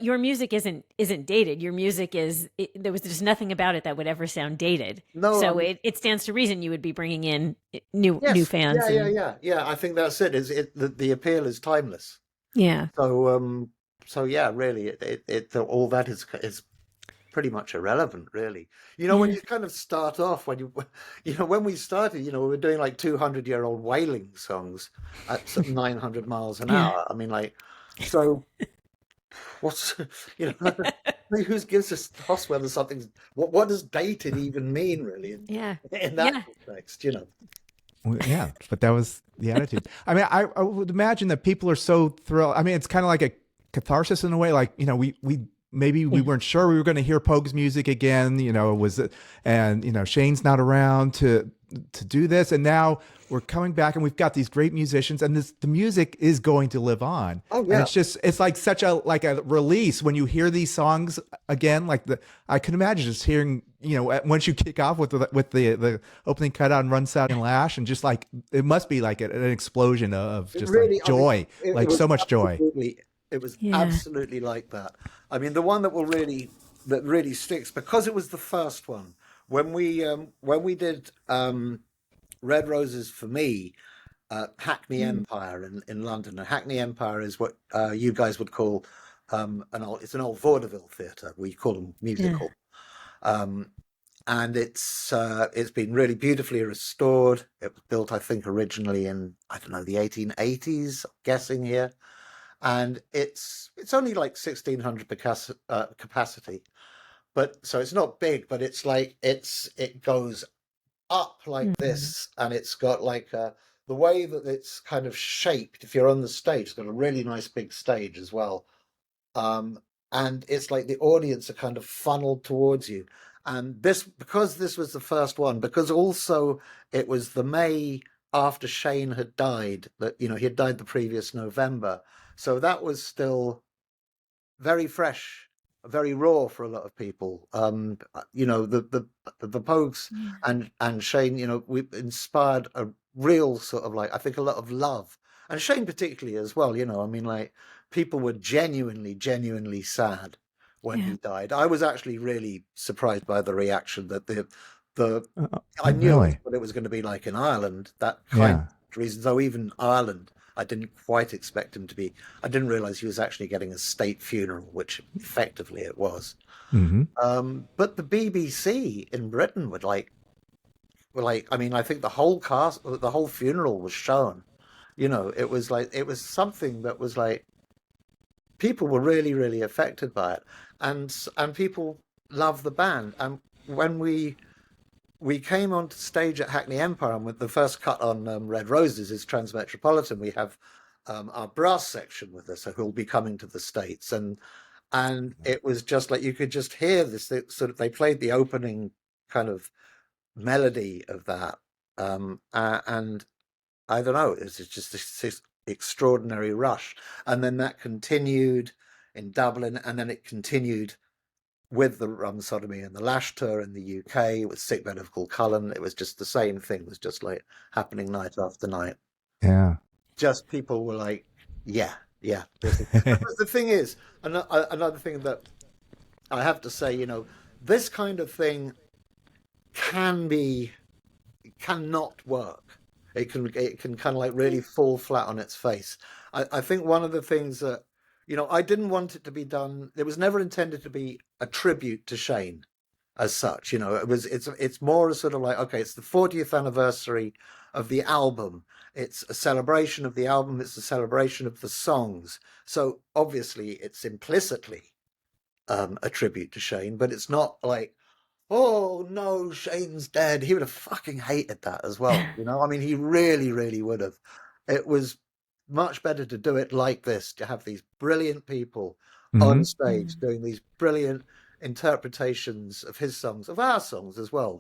your music isn't dated. Your music there was just nothing about it that would ever sound dated. No, I So mean, it stands to reason you would be bringing in new yes, fans yeah, yeah, and yeah, yeah. I think that's it. Is it the appeal is timeless. yeah. So, so yeah, really, all that is pretty much irrelevant, really. When Yeah. you kind of start off, when we started, we were doing like 200-year-old wailing songs at sort of 900 miles an Yeah. hour. I mean, like, so what's, you know, who gives us toss whether something's, what does dated even mean, really, Yeah. in that Yeah. context? Well, yeah, but that was the attitude. I mean, I would imagine that people are so thrilled. I mean, it's kind of like a catharsis in a way. Like, we maybe we Yeah. weren't sure we were going to hear Pogues music again. And Shane's not around to do this, and now we're coming back, and we've got these great musicians, and the music is going to live on. Oh And yeah. it's like such a release when you hear these songs again. I can imagine just hearing, once you kick off with the opening cutout and Run South and Lash, and just like it must be like an explosion of It just like really, I mean, joy, it like was so much joy. it was Yeah. absolutely like that. I mean, the one that really sticks because it was the first one. When we did Red Roses for me, Hackney Mm. Empire in London, and Hackney Empire is what you guys would call it's an old vaudeville theatre. We call them Yeah. musical. Um, and it's been really beautifully restored. It was built, I think, originally in, I don't know, the 1880s, I'm guessing here, and it's only like 1,600 capacity, but so it's not big, but it's like it goes up like Mm. this, and it's got like the way that it's kind of shaped. If you're on the stage, it's got a really nice big stage as well, um, and it's like the audience are kind of funneled towards you. And because this was the first one, because also it was the May after Shane had died, that he had died the previous November, so that was still very fresh, very raw for a lot of people. The Pogues Yeah. and Shane, we inspired a real sort of like, I think, a lot of love, and Shane particularly as well. I mean, like, people were genuinely sad when Yeah. he died. I was actually really surprised by the reaction that the I Oh, knew really? what it was going to be like in Ireland. That kind Yeah. of reason, though, even Ireland, I didn't quite expect him to be. I didn't realize he was actually getting a state funeral, which effectively it was. Hmm. But the BBC in Britain were like, I mean, I think the whole funeral was shown. It was something that was like, people were really, really affected by it, and people love the band. And when we came onto stage at Hackney Empire, and with the first cut on Red Roses is Transmetropolitan, we have our brass section with us, who'll be coming to the States, and it was just like you could just hear this. They played the opening kind of melody of that, and I don't know, it's just this extraordinary rush, and then that continued in Dublin, and then it continued with the Rum Sodomy and the Lash tour in the UK with Sickbed of Culcullen. It was just the same thing, was just like happening night after night. Yeah. Just people were like, yeah, yeah. Because the thing is, another thing that I have to say, this kind of thing can be cannot work. It can kind of like really fall flat on its face. I think one of the things that I didn't want it to be done. It was never intended to be a tribute to Shane as such. It's more a sort of like, okay, it's the 40th anniversary of the album. It's a celebration of the album. It's a celebration of the songs. So obviously, it's implicitly a tribute to Shane, but it's not like, oh no, Shane's dead. He would have fucking hated that as well. I mean, he really, really would have. It was much better to do it like this, to have these brilliant people on Hmm. stage doing these brilliant interpretations of his songs, of our songs as well.